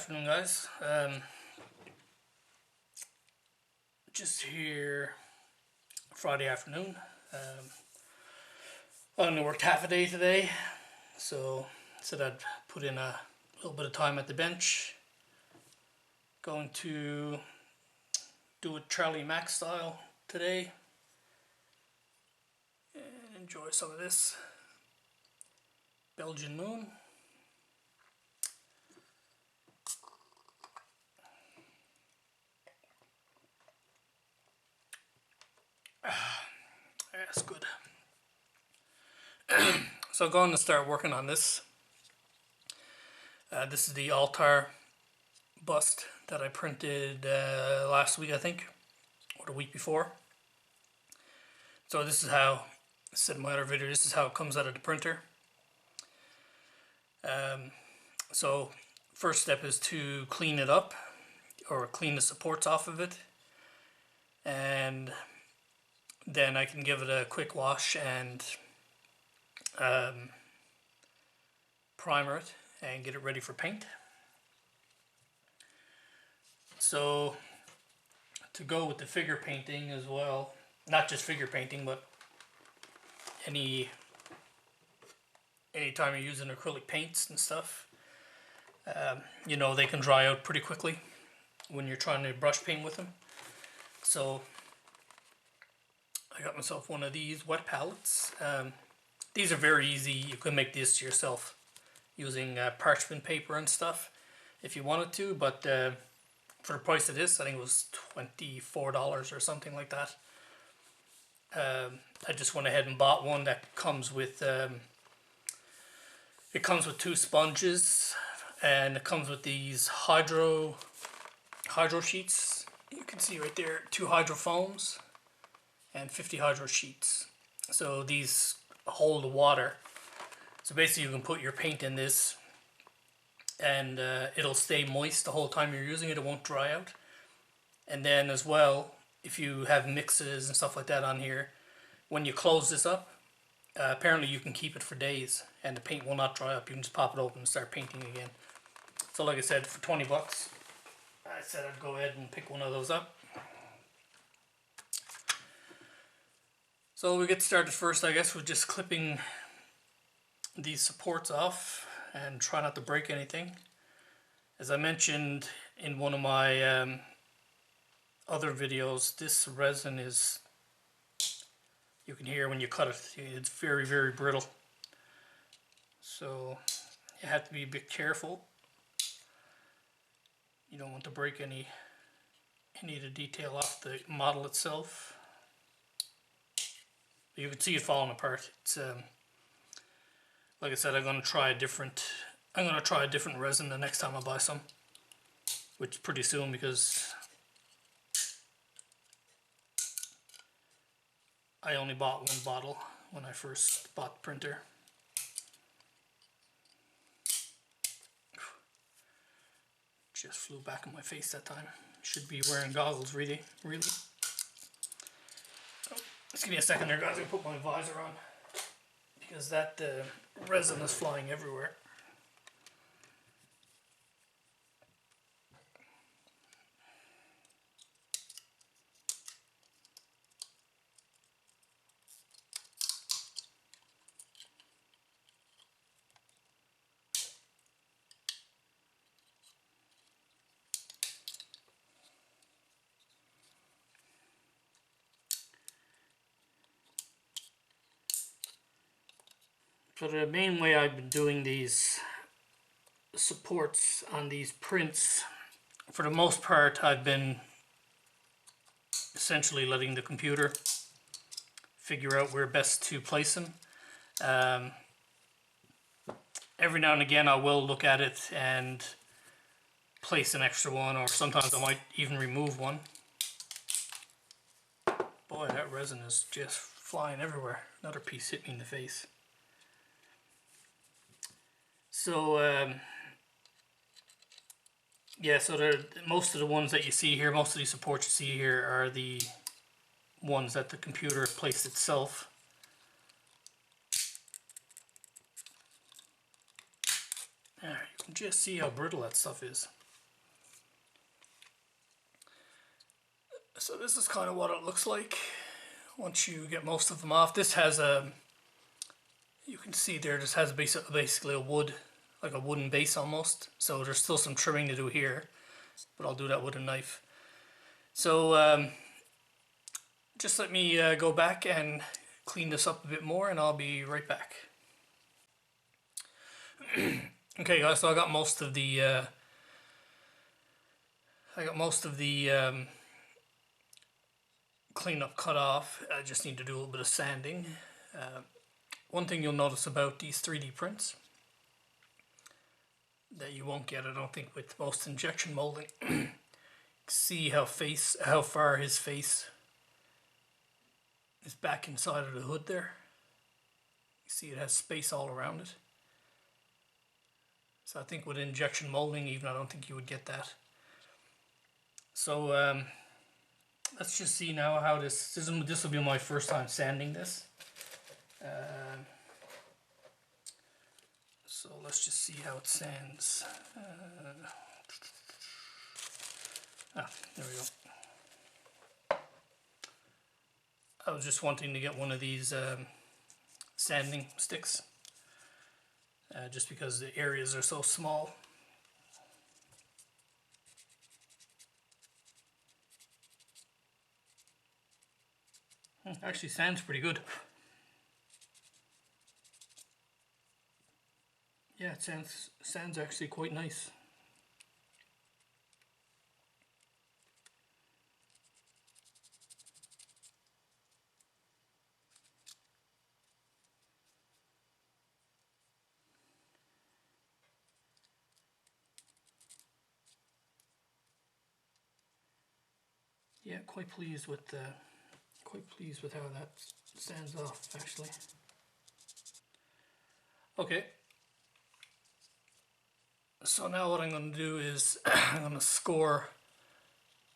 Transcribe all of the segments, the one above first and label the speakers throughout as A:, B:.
A: afternoon, guys. Just here Friday afternoon. I only worked half a day today, so said I'd put in a little bit of time at the bench. Going to do it Charlie Mack style today and enjoy some of this Belgian moon. That's good. So I'm going to start working on this. This is the Altair bust that I printed last week, I think, or the week before. So this is how, I said in my other video, this is how it comes out of the printer. So first step is to clean it up, or clean the supports off of it, and then I can give it a quick wash and primer it and get it ready for paint. So to go with the figure painting as well, not just figure painting, but anytime you're using acrylic paints and stuff, you know, they can dry out pretty quickly when you're trying to brush paint with them. So I got myself one of these wet palettes. These are very easy. You can make this yourself using parchment paper and stuff if you wanted to, but for the price of this, I think it was $24 or something like that. I just went ahead and bought one that comes with it comes with 2 sponges, and it comes with these hydro sheets. You can see right there, 2 hydro foams and 50 hydro sheets. So these hold the water. So basically you can put your paint in this and it'll stay moist the whole time you're using it. It won't dry out. And then as well, if you have mixes and stuff like that on here, when you close this up, apparently you can keep it for days and the paint will not dry up. You can just pop it open and start painting again. So like I said, for 20 bucks, I said I'd go ahead and pick one of those up. So we get started first, I guess, with just clipping these supports off and try not to break anything. As I mentioned in one of my other videos, this resin is, you can hear when you cut it, it's very, very brittle. So you have to be a bit careful. You don't want to break any of the detail off the model itself. You can see it falling apart. It's like I said, I'm gonna try a different resin the next time I buy some, which is pretty soon, because I only bought one bottle when I first bought the printer. Just flew back in my face that time. Should be wearing goggles, really. Oh, just give me a second there, guys. I'll put my visor on because that resin is flying everywhere. So the main way I've been doing these supports on these prints, for the most part, I've been essentially letting the computer figure out where best to place them. Every now and again I will look at it and place an extra one, or sometimes I might even remove one. Boy, that resin is just flying everywhere. Another piece hit me in the face. So yeah, so most of the ones that you see here, most of these supports you see here are the ones that the computer placed itself. There, you can just see how brittle that stuff is. So this is kind of what it looks like once you get most of them off. This has a, you can see there, this has basically a wood, like a wooden base almost. So there's still some trimming to do here, but I'll do that with a knife. So just let me go back and clean this up a bit more, and I'll be right back. Okay guys, so I got most of the cleanup cut off. I just need to do a little bit of sanding. One thing you'll notice about these 3D prints that you won't get, I don't think, with most injection molding. See how far his face is back inside of the hood there. You see it has space all around it. So I think with injection molding, even, I don't think you would get that. So let's just see now how this will be my first time sanding this. So let's just see how it sands. There we go. I was just wanting to get one of these sanding sticks, just because the areas are so small. Actually sands pretty good. Yeah, it sounds actually quite nice. Yeah, quite pleased with how that stands off actually. Okay. So now what I'm going to do is I'm going to score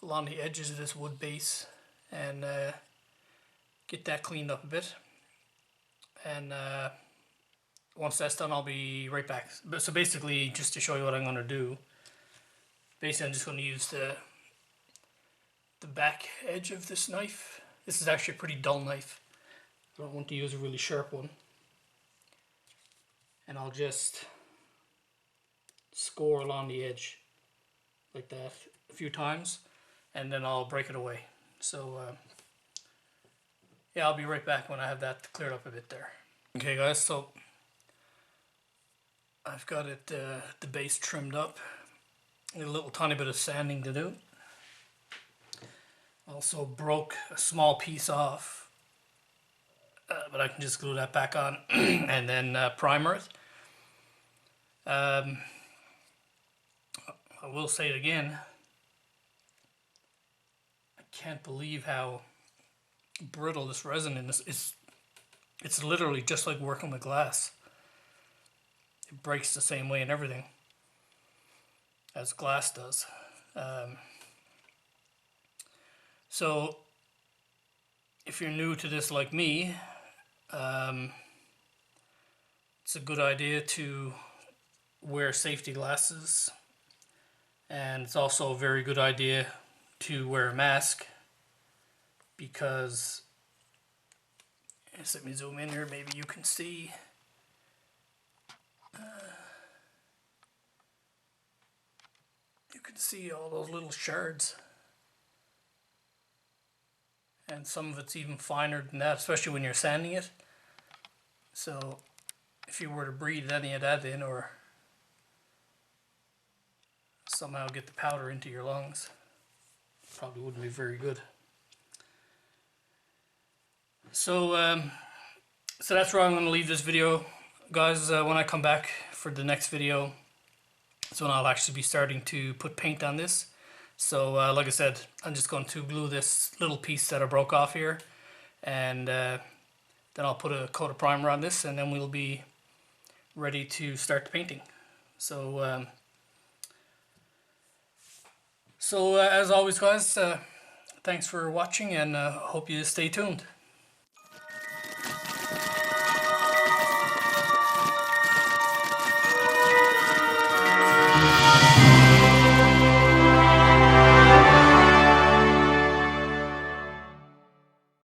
A: along the edges of this wood base and get that cleaned up a bit. And once that's done, I'll be right back. So basically, just to show you what I'm going to do, basically I'm just going to use the back edge of this knife. This is actually a pretty dull knife. I don't want to use a really sharp one. And I'll just score along the edge like that a few times, and then I'll break it away. So yeah, I'll be right back when I have that cleared up a bit there. Okay guys, so I've got it the base trimmed up. A little tiny bit of sanding to do. Also broke a small piece off, but I can just glue that back on and then primer it. I will say it again, I can't believe how brittle this resin is. It's literally just like working with glass. It breaks the same way and everything as glass does. So if you're new to this like me, it's a good idea to wear safety glasses, and it's also a very good idea to wear a mask, because, just let me zoom in here, maybe you can see. You can see all those little shards, and some of it's even finer than that, especially when you're sanding it. So if you were to breathe any of that in, or somehow get the powder into your lungs, probably wouldn't be very good. So so that's where I'm going to leave this video, guys. When I come back for the next video, that's when I'll actually be starting to put paint on this. So like I said, I'm just going to glue this little piece that I broke off here, and then I'll put a coat of primer on this, and then we'll be ready to start the painting. So as always guys, thanks for watching, and hope you stay tuned.